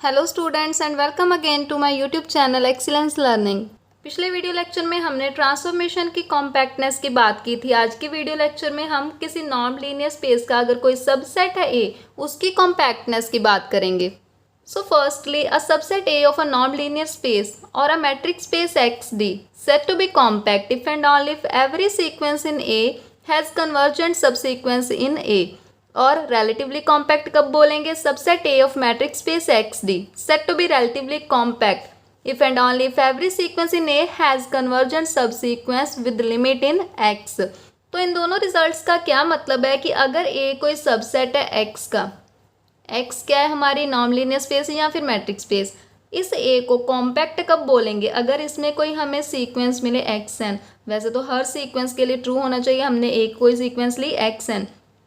Hello students and welcome again to my YouTube channel excellence learning. पिछले video lecture में हमने transformation की compactness की बात की थी। आज के वीडियो लेक्चर में हम किसी नॉन लीनियर स्पेस का अगर कोई सबसेट है ए, उसकी कॉम्पैक्टनेस की बात करेंगे। So firstly, a subset A of a नॉन लीनियर स्पेस और a metric space X D said to be compact if and only if every sequence in A has convergent subsequence in A. और relatively compact कब बोलेंगे? Subset A of metric space X D said to be relatively compact if and only if every sequence in A has convergent subsequence with limit in X। तो इन दोनों results का क्या मतलब है कि अगर A कोई सबसेट है X का, X क्या है हमारी नॉन लीनियर स्पेस या फिर मैट्रिक स्पेस, इस A को कॉम्पैक्ट कब बोलेंगे? अगर इसमें कोई हमें सीक्वेंस मिले XN। वैसे तो हर सीक्वेंस के लिए ट्रू होना चाहिए, हमने एक कोई सीक्वेंस ली XN,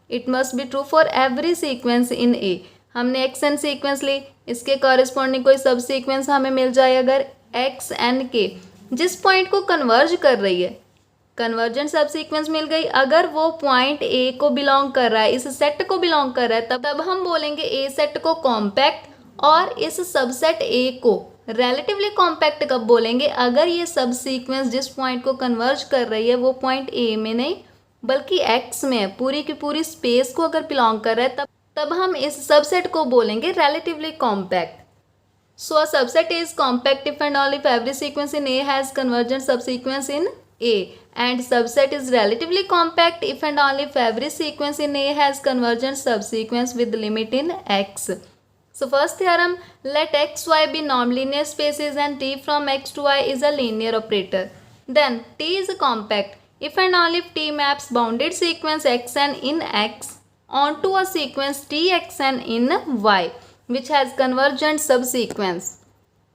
it must be true for every sequence in A. हमने एक्स एन सीक्वेंस ली, इसके कॉरेस्पॉन्डिंग कोई सब सीक्वेंस हमें मिल जाए अगर एक्स एन के, जिस पॉइंट को कन्वर्ज कर रही है, कन्वर्जेंट सब सीक्वेंस मिल गई, अगर वो पॉइंट ए को बिलोंग कर रहा है, इस सेट को बिलोंग कर रहा है, तब हम बोलेंगे ए सेट को कॉम्पैक्ट। और इस सबसेट ए को रिलेटिवली कॉम्पैक्ट कब बोलेंगे? अगर ये सब सीक्वेंस जिस पॉइंट को कन्वर्ज कर रही है वो पॉइंट ए में नहीं बल्कि एक्स में है, पूरी की पूरी स्पेस को अगर बिलोंग कर रहा है, तब हम इस सबसेट को बोलेंगे relatively compact. So a subset is compact if and only if every sequence in A has convergent subsequence in A, and subset is relatively compact if and only if every sequence in A has convergent subsequence with limit in x. So first theorem, let x, y be non-linear spaces and t from x to y is a linear operator. Then t is compact if and only if t maps bounded sequence xn in x onto a sequence txn in y which has convergent subsequence.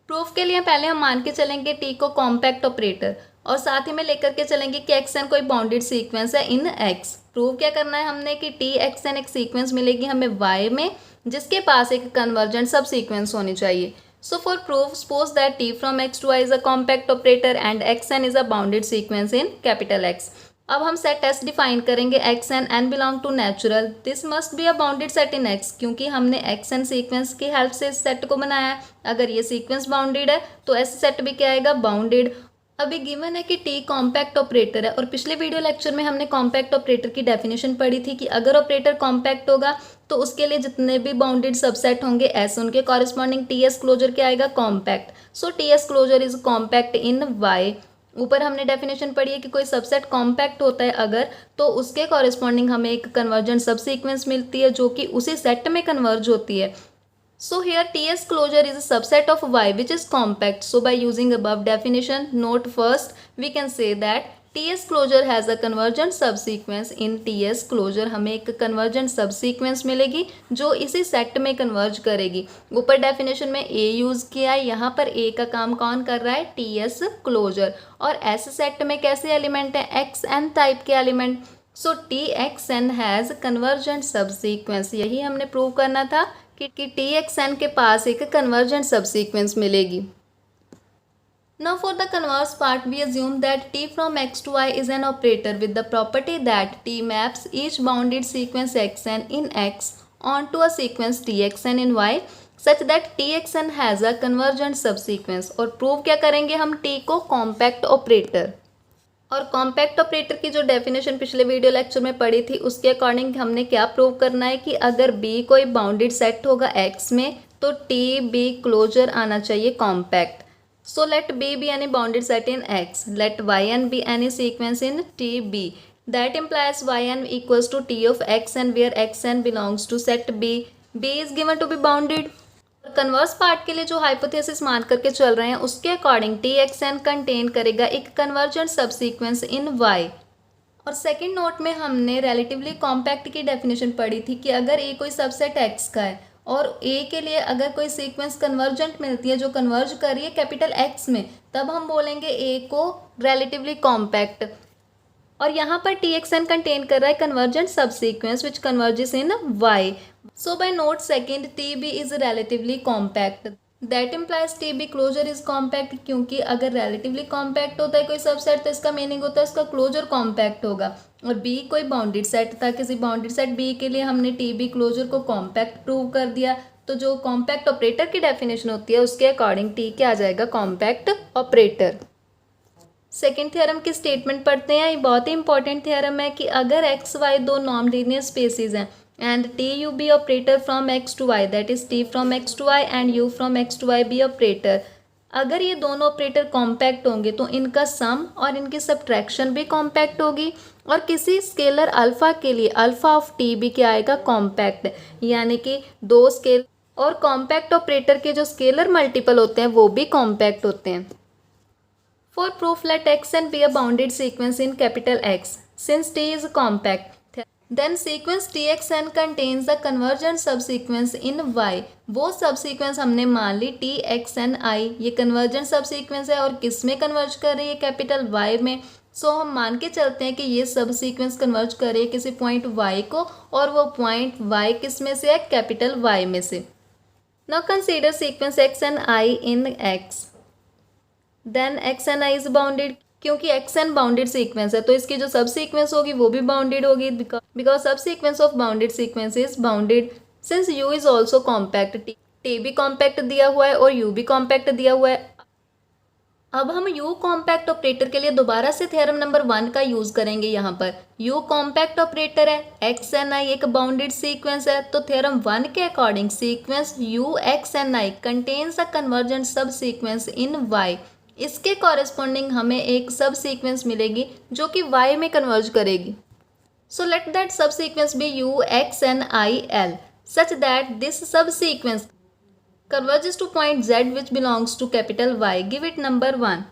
Proof के लिए पहले हम मान के चलेंगे T को compact operator और साथ ही में लेकर के चलेंगे कि एक्स एन कोई बाउंडेड सीक्वेंस है इन एक्स। प्रूव क्या करना है हमने कि टी एक्स एन एक सीक्वेंस मिलेगी हमें वाई में जिसके पास एक कन्वर्जेंट सब सीक्वेंस होनी चाहिए। So for proof suppose that T from X to Y is a compact operator and X N is a bounded sequence in capital X. अब हम सेट एस डिफाइन करेंगे X N N belong to natural, this must be a bounded set in X, क्योंकि हमने X N sequence की help से इस set को बनाया है। अगर ये सीक्वेंस बाउंडेड है तो एस सेट भी क्या आएगा? बाउंडेड। अभी गिवन है कि टी कॉम्पैक्ट ऑपरेटर है और पिछले वीडियो लेक्चर में हमने कॉम्पैक्ट ऑपरेटर की डेफिनेशन पढ़ी थी कि अगर ऑपरेटर कॉम्पैक्ट होगा तो उसके लिए जितने भी बाउंडेड सबसेट होंगे एस, उनके कॉरेस्पॉन्डिंग टी एस क्लोजर क्या आएगा? Compact. So T S closure is compact in Y. ऊपर हमने डेफिनेशन पढ़ी है कि कोई सबसेट कॉम्पैक्ट होता है अगर, तो उसके कॉरेस्पॉन्डिंग हमें एक कन्वर्जेंट सब सीक्वेंस मिलती है जो कि उसी सेट में कन्वर्ज होती है। So here TS closure is a subset of Y which is compact. So by using above definition, note first we can say that TS closure has a convergent subsequence. In TS closure हमें एक convergent subsequence मिलेगी जो इसी set में converge करेगी। ऊपर definition में A use किया है, यहाँ पर A का काम कौन कर रहा है? TS closure। और S सेट में कैसे एलिमेंट है? XN टाइप के element. So TXN has convergent subsequence, यही हमने प्रूव करना था कि TXN के पास एक कन्वर्जेंट सबसीक्वेंस मिलेगी। Now for the converse part, we assume that T from X to Y is an operator with the property that T maps each bounded sequence xn in X onto a sequence txn in Y such that txn has a convergent subsequence। और prove क्या करेंगे हम? T को compact operator. और compact operator की जो definition पिछले video lecture में पढ़ी थी उसके अकॉर्डिंग हमने क्या प्रूव करना है कि अगर बी कोई बाउंडेड सेट होगा एक्स में तो टी बी क्लोजर आना चाहिए compact. So let B be any bounded set in X, let Y N be any sequence in T B, that implies Y N equals to T of X N where X N belongs to set B, B is given to be bounded. Converse part के लिए जो hypothesis मान करके चल रहे हैं उसके according T X N contain करेगा एक कन्वर्जेंट सबसीक्वेंस इन वाई। और सेकंड नोट में हमने रिलेटिवली कॉम्पैक्ट की डेफिनेशन पढ़ी थी कि अगर ए कोई सबसेट एक्स का है और ए के लिए अगर कोई सीक्वेंस कन्वर्जेंट मिलती है जो कन्वर्ज कर रही है कैपिटल एक्स में, तब हम बोलेंगे ए को रिलेटिवली कॉम्पैक्ट। और यहाँ पर टी एक्स एन कंटेन कर रहा है convergent subsequence which converges in Y. So by note second, TB is relatively compact. That implies TB closure is compact, क्योंकि अगर relatively compact होता है कोई सबसेट तो इसका मीनिंग होता है इसका क्लोजर कॉम्पैक्ट होगा। और B कोई बाउंडेड सेट था, किसी बाउंडेड सेट B के लिए हमने TB क्लोजर को कॉम्पैक्ट प्रूव कर दिया, तो जो कॉम्पैक्ट ऑपरेटर की डेफिनेशन होती है उसके अकॉर्डिंग टी क्या आ जाएगा, कॉम्पैक्ट ऑपरेटर। सेकेंड थ्योरम की स्टेटमेंट पढ़ते हैं। ये बहुत ही इंपॉर्टेंट थ्योरम है कि अगर एक्स वाई दो नॉन लीनियर स्पेसिस हैं and T U be operator from X to Y, that is T from X to Y and U from X to Y be operator, अगर ये दोनों operator compact होंगे तो इनका सम और इनकी सब्ट्रैक्शन भी कॉम्पैक्ट होगी। और किसी स्केलर अल्फा के लिए अल्फा ऑफ टी भी क्या आएगा, कॉम्पैक्ट, यानी कि दो स्केल और कॉम्पैक्ट ऑपरेटर के जो स्केलर मल्टीपल होते हैं वो भी कॉम्पैक्ट होते हैं। For proof, let x and be a bounded sequence in capital X. Since T is compact, then sequence Txn contains the convergent subsequence in Y. वो subsequence हमने मान ली Txni, ये convergent subsequence है और किस में converge कर रही है, कैपिटल Y में। सो हम मान के चलते हैं कि ये subsequence converge कर रही है किसी पॉइंट Y को, और वो पॉइंट Y किस में से है, कैपिटल Y में से। Now consider sequence xni in X. Then X N I is bounded, क्योंकि एक्स एन बाउंडेड सीक्वेंस है तो इसकी जो सब सीक्वेंस होगी वो भी बाउंडेड होगी, बिकॉज सब sequence of bounded sequence is bounded. Since you is also compact, T भी कॉम्पैक्ट दिया हुआ है और यू भी कॉम्पैक्ट दिया हुआ है। अब हम यू कॉम्पैक्ट ऑपरेटर के लिए दोबारा से थ्योरम नंबर 1 का यूज करेंगे। यहाँ पर यू कॉम्पैक्ट ऑपरेटर है, एक्स एन आई एक बाउंडेड सीक्वेंस है, तो थ्योरम 1 के according sequence U X N I contains a convergent subsequence in Y. इसके कॉरेस्पॉन्डिंग हमें एक सब सीक्वेंस मिलेगी जो कि y में कन्वर्ज करेगी। So let that subsequence be U X N I L such that this subsequence converges to point z which belongs to capital Y। Give it number 1।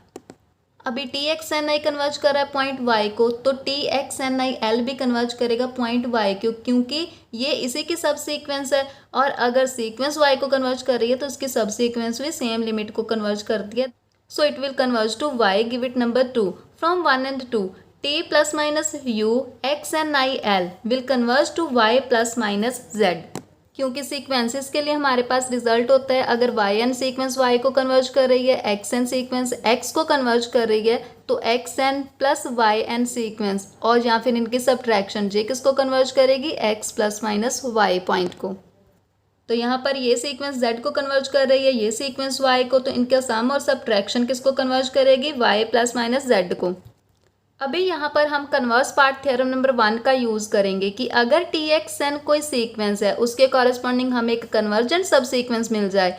अभी T X N I converge कर रहा है point Y को, तो T X N I L भी converge करेगा point Y को, क्योंकि ये इसी की सब सीक्वेंस है। और अगर सीक्वेंस Y को कन्वर्ज कर रही है तो इसकी सब सीक्वेंस भी सेम लिमिट को कन्वर्ज करती है। So it will converge to Y. Give it number 2. From 1 and 2, T plus minus U, X and I L will converge to Y plus minus Z. क्योंकि सीक्वेंसेस के लिए हमारे पास result होता है, अगर Y n सीक्वेंस Y को converge कर रही है, X n सीक्वेंस X को कन्वर्ज कर रही है, तो X n plus Y n sequence और या फिर इनकी सब्ट्रैक्शन J किसको कन्वर्ज करेगी, X plus minus Y point को। तो यहाँ पर ये सीक्वेंस Z को कन्वर्ज कर रही है, ये सीक्वेंस Y को, तो इनका सम और सब्ट्रैक्शन किसको कन्वर्ज करेगी, Y प्लस माइनस Z को। अभी यहाँ पर हम कन्वर्स पार्ट थ्योरम नंबर 1 का यूज़ करेंगे कि अगर Txn कोई सीक्वेंस है उसके कॉरेस्पॉन्डिंग हमें एक कन्वर्जेंट सब सीक्वेंस मिल जाए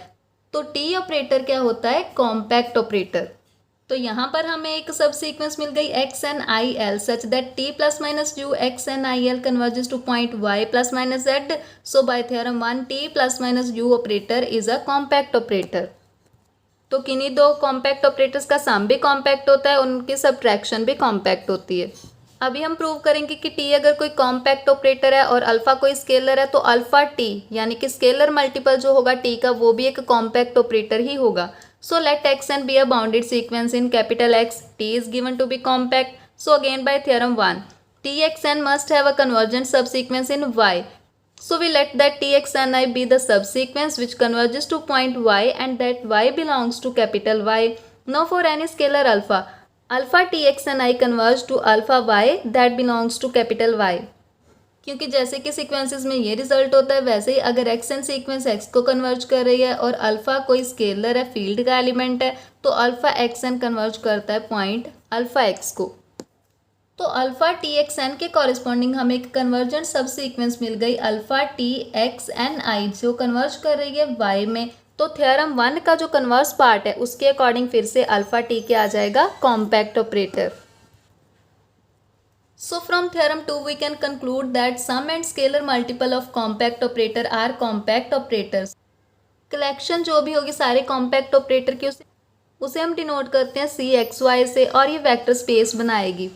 तो T ऑपरेटर क्या होता है, कॉम्पैक्ट ऑपरेटर। तो यहाँ पर हमें एक सब सीक्वेंस मिल गई X N I L such that T plus minus U X N I L converges to point Y plus minus Z. So by theorem 1 T plus minus U operator is a compact operator. तो किन्हीं दो compact operators का सम भी compact होता है, उनकी subtraction भी compact होती है। अभी हम प्रूव करेंगे कि टी अगर कोई कॉम्पैक्ट ऑपरेटर है और अल्फा कोई स्केलर है तो अल्फा टी यानी कि स्केलर मल्टीपल जो होगा टी का वो भी एक कॉम्पैक्ट ऑपरेटर ही होगा। So let Xn be a bounded sequence in capital X. T is given to be compact. So again by theorem 1, Txn must have a convergent subsequence in Y. So we let that Txni be the subsequence which converges to point Y and that Y belongs to capital Y. Now for any scalar alpha, alpha Txni converge to alpha Y that belongs to capital Y. क्योंकि जैसे कि sequences में ये result होता है वैसे ही अगर x N sequence x को कन्वर्ज कर रही है और अल्फा कोई स्केलर है, फील्ड का एलिमेंट है, तो अल्फा एक्स एन कन्वर्ज करता है पॉइंट अल्फा एक्स को। तो अल्फा टी एक्स एन के कॉरेस्पॉन्डिंग हमें एक कन्वर्जेंट सब सीक्वेंस मिल गई अल्फा टी एक्स एन आई जो कन्वर्ज कर रही है वाई में। तो थ्योरम 1 का जो कन्वर्स पार्ट है उसके अकॉर्डिंग फिर से अल्फा टी के आ जाएगा compact operator. So from theorem 2 we can conclude that sum and scalar multiple of compact operator are compact operators. Collection जो भी होगी सारे कॉम्पैक्ट ऑपरेटर की उसे हम डिनोट करते हैं सी एक्स वाई से और ये वेक्टर स्पेस बनाएगी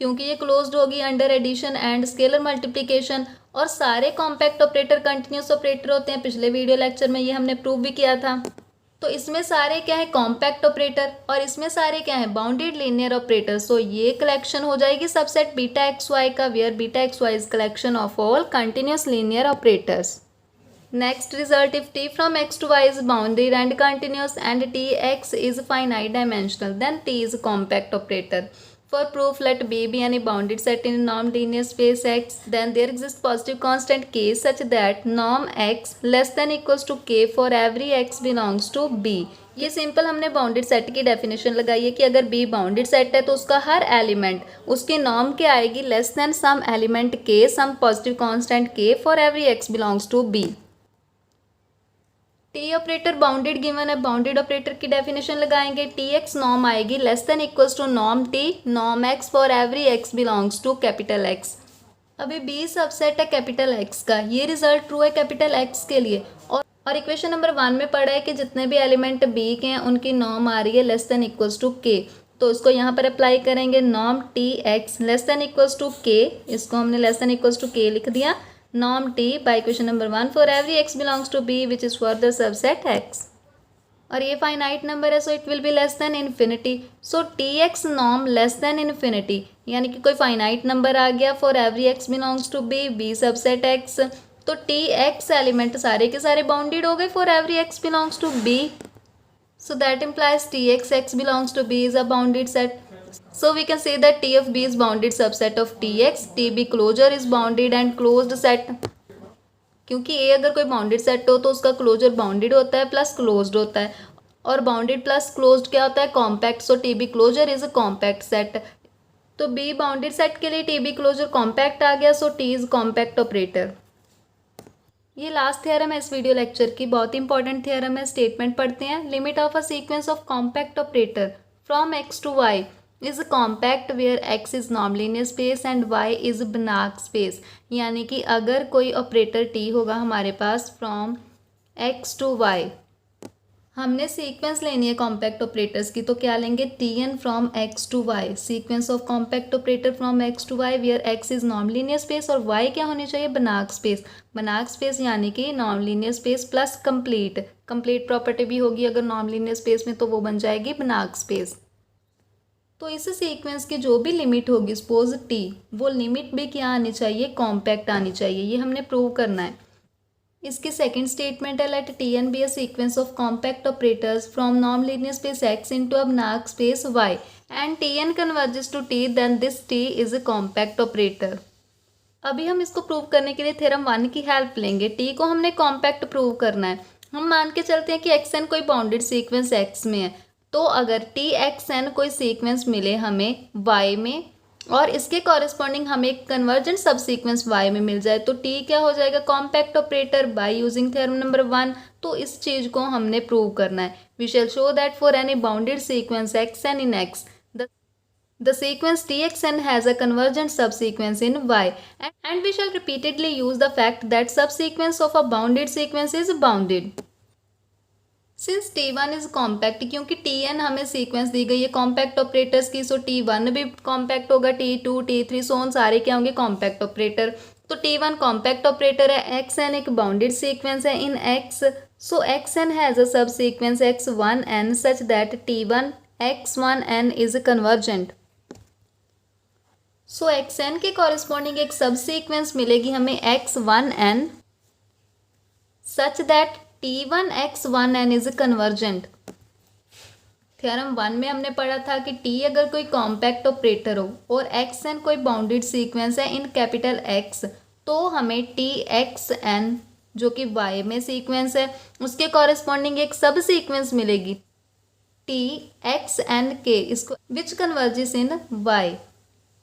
क्योंकि ये क्लोज्ड होगी under addition and scalar multiplication. और सारे कॉम्पैक्ट ऑपरेटर कंटिन्यूस ऑपरेटर होते हैं, पिछले वीडियो लेक्चर में ये हमने प्रूव भी किया था। तो इसमें सारे क्या है, कॉम्पैक्ट ऑपरेटर, और इसमें सारे क्या है, बाउंडेड लीनियर ऑपरेटर। सो ये कलेक्शन हो जाएगी सबसेट बीटा एक्स वाई का, where beta X Y is collection of all continuous linear operators. Next result, if t from x to y is bounded and continuous and tx is finite dimensional then t is compact operator. For proof, let B be any bounded set in a non-linear space X. Then there exists positive constant K such that norm X less than equals to K for every X belongs to B. ये simple हमने bounded set की definition लगाई है कि अगर B bounded set है तो उसका हर एलिमेंट उसकी नॉर्म क्या आएगी, less than some element K, some positive constant K for every X belongs to B. T operator bounded given है, बाउंडेड ऑपरेटर की डेफिनेशन लगाएंगे. टी एक्स नॉर्म आएगी less than equals to norm T norm X for every X belongs to capital X. अभी B subset है capital X का, ये result true है capital X के लिए. और इक्वेशन नंबर 1 में पढ़ा है कि जितने भी एलिमेंट बी के हैं उनकी नॉर्म आ रही है लेस देन इक्वल्स टू के. तो इसको यहाँ पर अप्लाई करेंगे. Norm T X less than equals to K, इसको हमने लेस देन इक्वल्स टू के लिख दिया. norm t by equation number 1 for every x belongs to B which is for the subset x. और ये फाइनाइट नंबर है so it will be less than infinity. So T X norm less than infinity, यानी कि कोई finite number आ गया for every X belongs to B, B subset X. तो T X element सारे के सारे बाउंडेड हो गए for every X belongs to B. So that implies T X X belongs to B is a bounded set. So we can say that T of B is bounded subset of Tx. TB closure is bounded and closed set. क्योंकि A अगर कोई bounded set हो तो उसका closure bounded होता है plus closed होता है, और बाउंडेड प्लस क्लोज्ड क्या होता है, compact. So TB closure is a compact set. तो B बाउंडेड सेट के लिए TB क्लोजर कॉम्पैक्ट आ गया, so T is compact operator. ये लास्ट थ्योरम है इस वीडियो लेक्चर की, बहुत इंपॉर्टेंट थ्योरम है. स्टेटमेंट पढ़ते हैं. Limit of a sequence of compact operator from x to y is compact where x is non-linear space and y is Banach space. यानी कि अगर कोई ऑपरेटर t होगा हमारे पास फ्रॉम x टू y, हमने सीक्वेंस लेनी है कॉम्पैक्ट ऑपरेटर्स की, तो क्या लेंगे, tn from x to y. Sequence of compact operator from x to y where x is non linear space और y क्या होनी चाहिए, Banach स्पेस. Banach स्पेस यानी कि non-linear space plus complete. Complete property भी होगी अगर नॉन-लीनियर स्पेस में, तो वो बन जाएगी Banach स्पेस. तो इस सीक्वेंस की जो भी लिमिट होगी सपोज टी, वो लिमिट भी क्या आनी चाहिए, कॉम्पैक्ट आनी चाहिए. ये हमने प्रूव करना है. इसकी सेकंड स्टेटमेंट है let T N be a sequence of compact operators from non linear space X into a Banach space Y and T N converges to T, then this T is a compact operator. अभी हम इसको prove करने के लिए theorem 1 की help लेंगे. T को हमने कॉम्पैक्ट प्रूव करना है. हम मान के चलते हैं कि एक्स एन कोई बाउंडेड सीक्वेंस एक्स में है. तो अगर टी एक्स एन कोई सीक्वेंस मिले हमें y में और इसके कॉरेस्पॉन्डिंग हमें एक कन्वर्जेंट सब सीक्वेंस y में मिल जाए, तो t क्या हो जाएगा, compact operator by using theorem number 1. तो इस चीज़ को हमने प्रूव करना है. We shall show that for any bounded sequence X N in X the sequence txn has a convergent subsequence in y, and we shall repeatedly use the fact that subsequence of a bounded sequence is bounded. Since T1 is compact, क्योंकि Tn हमें sequence दी गई है compact operators की, सो T1 भी compact होगा, T2 T3 so on सारे क्या होंगे, कॉम्पैक्ट ऑपरेटर. तो T1 कॉम्पैक्ट ऑपरेटर है, xn एक बाउंडेड सीक्वेंस है in x, so xn has a subsequence x1n such that T1 x1n is convergent. So xn के कॉरेस्पॉन्डिंग एक सब सीक्वेंस मिलेगी हमें x1n such that T1 x1n is convergent. Theorem 1 में हमने पढ़ा था कि T अगर कोई कॉम्पैक्ट ऑपरेटर हो और xn कोई बाउंडेड सीक्वेंस है इन कैपिटल X, तो हमें Txn जो कि y में सीक्वेंस है उसके कॉरेस्पॉन्डिंग एक सब सीक्वेंस मिलेगी Txn के, इसको विच कन्वर्जेस इन y.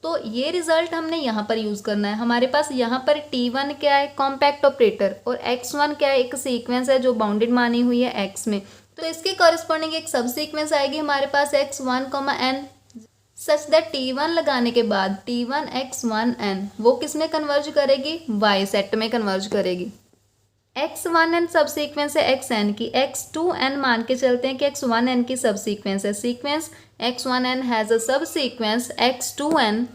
तो ये रिजल्ट हमने यहाँ पर यूज़ करना है. हमारे पास यहाँ पर T1 क्या है, कॉम्पैक्ट ऑपरेटर, और x1 क्या है, एक सीक्वेंस है जो बाउंडेड मानी हुई है x में. तो इसके कॉरेस्पॉन्डिंग एक सब सीक्वेंस आएगी हमारे पास x1, n such that T1 लगाने के बाद T1 x1n वो किस में कन्वर्ज करेगी, y सेट में कन्वर्ज करेगी. x1n सब सीक्वेंस है xn की, x2n मान के चलते हैं कि x1n की सब सीक्वेंस है. सीक्वेंस x1n हैज़ अ सब sequence x2n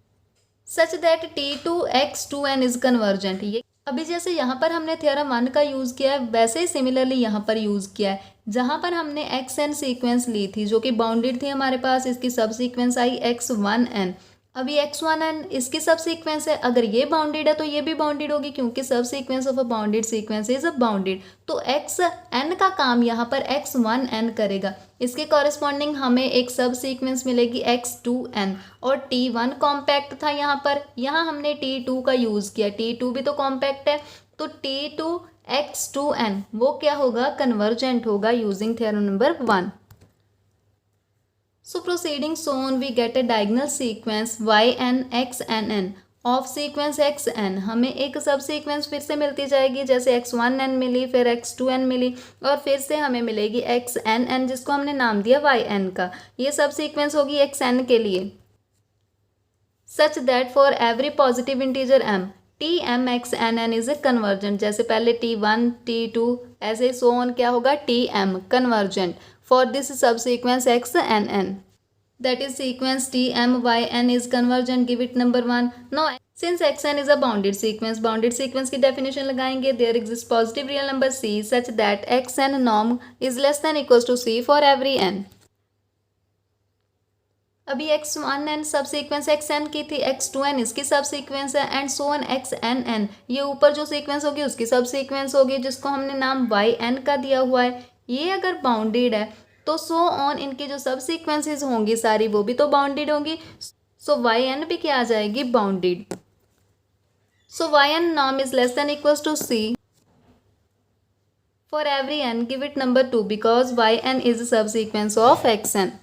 such that T2 x2n is convergent. ये अभी जैसे यहाँ पर हमने थ्योरम 1 का यूज़ किया है वैसे ही सिमिलरली यहाँ पर यूज़ किया है. जहाँ पर हमने xn सीक्वेंस ली थी जो कि बाउंडेड थी हमारे पास, इसकी सब सीक्वेंस आई x1n. अभी x1n इसकी सब सीक्वेंस है, अगर ये बाउंडेड है तो ये भी बाउंडेड होगी, क्योंकि सब sequence of a bounded sequence is a bounded. तो xn का काम यहाँ पर x1n करेगा। इसके कॉरेस्पॉन्डिंग हमें एक सब सीक्वेंस मिलेगी x2n, और t1 कॉम्पैक्ट था यहाँ पर, यहाँ हमने t2 का यूज़ किया, t2 भी तो कॉम्पैक्ट है, तो t2 x2n वो क्या होगा, कन्वर्जेंट होगा using theorem number 1। So proceeding so on, we get a diagonal sequence yn xnn of sequence xn। हमें एक सब सीक्वेंस फिर से मिलती जाएगी, जैसे x1n मिली, फिर x2n मिली, और फिर से हमें मिलेगी xnn जिसको हमने नाम दिया yn का। ये सब सीक्वेंस होगी xn के लिए, such that for every positive integer m tm xnn is a convergent। जैसे पहले t1 t2 ऐसे so on क्या होगा, tm convergent for this subsequence xnn, that is sequence tmyn is convergent, give it number 1। now since xn is a bounded sequence की definition लगाएंगे, there exists positive real number c such that xn norm is less than equals to c for every n। अभी x1n सब sequence xn की थी, x2n इसकी सब sequence है, and so on xnn ये ऊपर जो सीक्वेंस होगी उसकी सब सीक्वेंस होगी, जिसको हमने नाम yn का दिया हुआ है। ये अगर बाउंडेड है तो सो ऑन इनकी जो सब सीक्वेंसेज होंगी सारी वो भी तो बाउंडेड होंगी, सो yn भी क्या आ जाएगी, bounded. So yn norm is less than equals to c for every n, give it number 2 because yn is a subsequence of xn।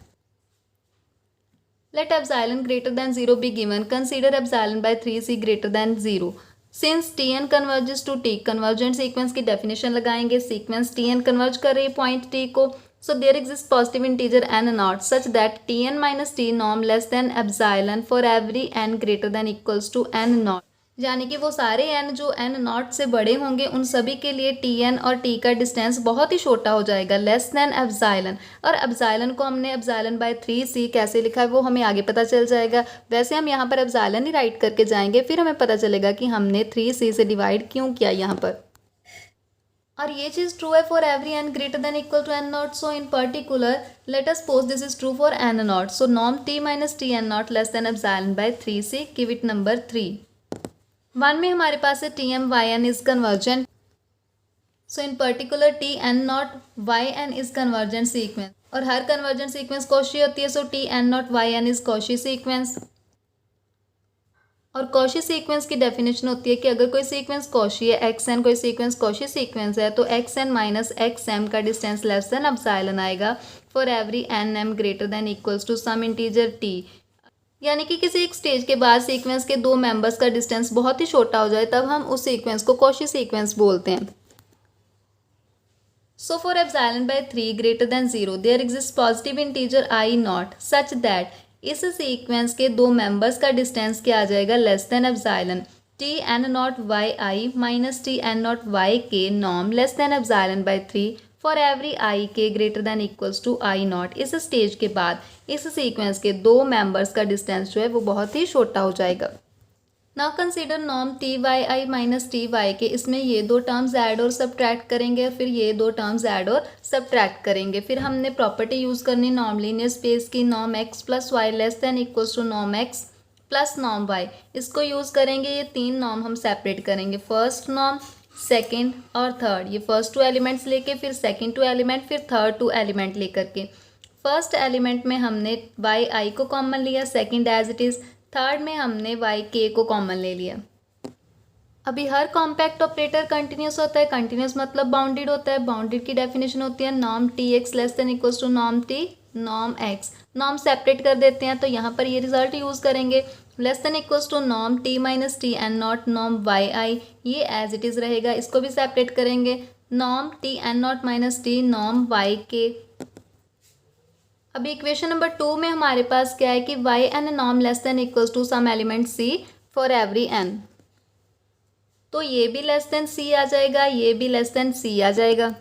Let epsilon greater than 0 be given. Consider epsilon by 3c greater than 0. Since tn converges to t, convergent sequence की definition लगाएंगे, sequence tn converge कर रही है point t को, so there exists positive integer n naught such that tn minus t norm less than epsilon for every n greater than equals to n naught। यानी कि वो सारे n जो n not से बड़े होंगे उन सभी के लिए tn और t का डिस्टेंस बहुत ही छोटा हो जाएगा, लेस देन एप्सिलॉन। और एप्सिलॉन को हमने एप्सिलॉन बाय 3c कैसे लिखा है वो हमें आगे पता चल जाएगा। वैसे हम यहाँ पर एप्सिलॉन ही राइट करके जाएंगे, फिर हमें पता चलेगा कि हमने 3c से डिवाइड क्यों किया यहाँ पर। और ये चीज़ ट्रू है for every n greater than equal to n naught. So in particular let us suppose this is true for n naught. So norm t minus T N naught less than epsilon by 3c, give it number 3। 1 में हमारे पास है tm yn is convergent. So in particular tn naught yn is convergent sequence, और हर convergent sequence Cauchy होती है, सो tn naught yn is Cauchy sequence. और Cauchy sequence की डेफिनेशन होती है कि अगर कोई सीक्वेंस कॉशी है, xn कोई सीक्वेंस कॉशी सीक्वेंस है, तो xn माइनस xm का डिस्टेंस लेस देन एप्सिलॉन आएगा for every nm greater than equals to some integer t। यानी कि किसी एक स्टेज के बाद सीक्वेंस के दो मेंबर्स का डिस्टेंस बहुत ही छोटा हो जाए तब हम उस सीक्वेंस को कॉशी सीक्वेंस बोलते हैं। So for epsilon by 3 greater than 0 there exist positive integer i naught such that इस सीक्वेंस के दो मेंबर्स का डिस्टेंस क्या आ जाएगा, less than epsilon T N naught Y I minus T N naught Y K norm less than epsilon by 3 for every I K greater than equals to I naught. इस stage के बाद इस sequence के दो members का distance जो है वो बहुत ही छोटा हो जाएगा। Now consider norm T Y I minus T Y K, इसमें ये दो टर्म्स ऐड और सब्ट्रैक्ट करेंगे, फिर ये दो टर्म्स ऐड और सब्ट्रैक्ट करेंगे। फिर हमने प्रॉपर्टी यूज़ करनी नॉर्म लीनियर स्पेस की, norm X plus Y less than equals to norm X plus norm Y. इसको यूज़ करेंगे, ये तीन नॉर्म हम सेपरेट करेंगे, फर्स्ट नॉर्म, सेकेंड और थर्ड। ये फर्स्ट 2 एलिमेंट्स लेके, फिर सेकेंड 2 एलिमेंट, फिर थर्ड 2 एलिमेंट लेकर के। फर्स्ट एलिमेंट में हमने वाई आई को कॉमन लिया, second as it is, third में हमने वाई के को कॉमन ले लिया। अभी हर कॉम्पैक्ट ऑपरेटर कंटिन्यूस होता है, कंटिन्यूस मतलब बाउंडेड होता है। बाउंडेड की डेफिनेशन होती है norm T X less than equals to norm T norm X. Norm separate कर देते हैं तो यहाँ पर ये रिजल्ट यूज़ करेंगे, less than equals to norm T minus T N naught norm Y I, ये एज इट इज़ रहेगा। इसको भी सेपरेट करेंगे, norm T N naught minus T norm Y K. अभी इक्वेशन नंबर 2 में हमारे पास क्या है कि Y N norm less than equals to some element C for every N. तो ये भी लेस देन सी आ जाएगा, ये भी लेस देन सी आ जाएगा।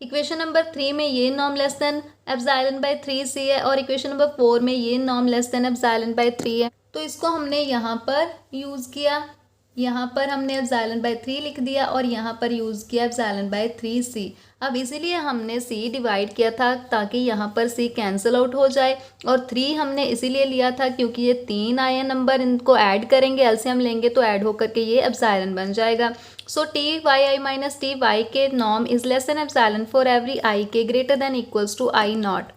इक्वेशन नंबर 3 में ये norm less than epsilon by 3c है, और इक्वेशन नंबर 4 में ये norm less than epsilon by 3 है। तो इसको हमने यहाँ पर यूज़ किया, यहाँ पर हमने एप्सिलॉन बाय 3 लिख दिया और यहाँ पर यूज़ किया एप्सिलॉन बाय 3c। अब इसीलिए हमने c डिवाइड किया था ताकि यहाँ पर c कैंसिल आउट हो जाए, और 3 हमने इसीलिए लिया था क्योंकि ये 3 आए नंबर, इनको ऐड करेंगे, एलसीएम लेंगे तो ऐड होकर के ये एप्सिलॉन बन जाएगा। So T Y I minus T Y K norm is less than epsilon for every I K greater than equals to I naught.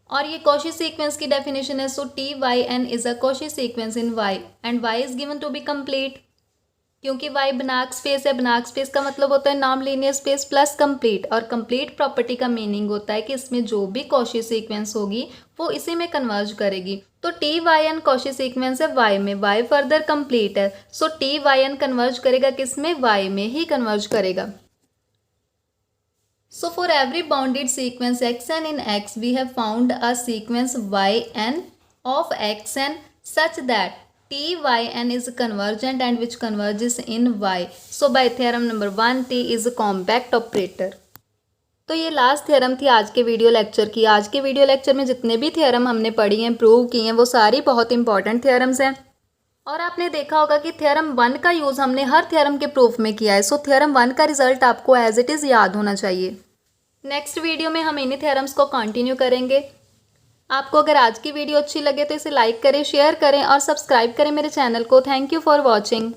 और ये कॉची सीक्वेंस की डेफिनेशन है। So T Y N is a Cauchy sequence in Y and Y is given to be complete. क्योंकि y Banach space है, Banach space का मतलब होता है नॉन लीनियर स्पेस प्लस कंप्लीट, और कंप्लीट प्रॉपर्टी का मीनिंग होता है कि इसमें जो भी कॉची सीक्वेंस होगी वो इसी में कन्वर्ज करेगी। तो T Y N Cauchy sequence है y में, y फर्दर कंप्लीट है, so T Y N converge करेगा किसमें, y में ही कन्वर्ज करेगा। So for every bounded sequence xn in x we have found a sequence yn of xn such that Ty(n) is convergent and which converges in y. So by theorem number 1 T is a compact operator. तो ये last theorem थी आज के video lecture की। आज के video lecture में जितने भी थ्योरम हमने पढ़ी हैं, प्रूव की हैं, वो सारी बहुत इंपॉर्टेंट थ्योरम्स हैं। और आपने देखा होगा कि थ्योरम 1 का यूज़ हमने हर थ्योरम के प्रूफ में किया है। सो थ्योरम 1 का रिजल्ट आपको एज इट इज़ याद होना चाहिए। नेक्स्ट वीडियो में हम इन्हीं थ्योरम्स को कंटिन्यू करेंगे। आपको अगर आज की वीडियो अच्छी लगे तो इसे लाइक करें, शेयर करें और सब्सक्राइब करें मेरे चैनल को। Thank you for watching.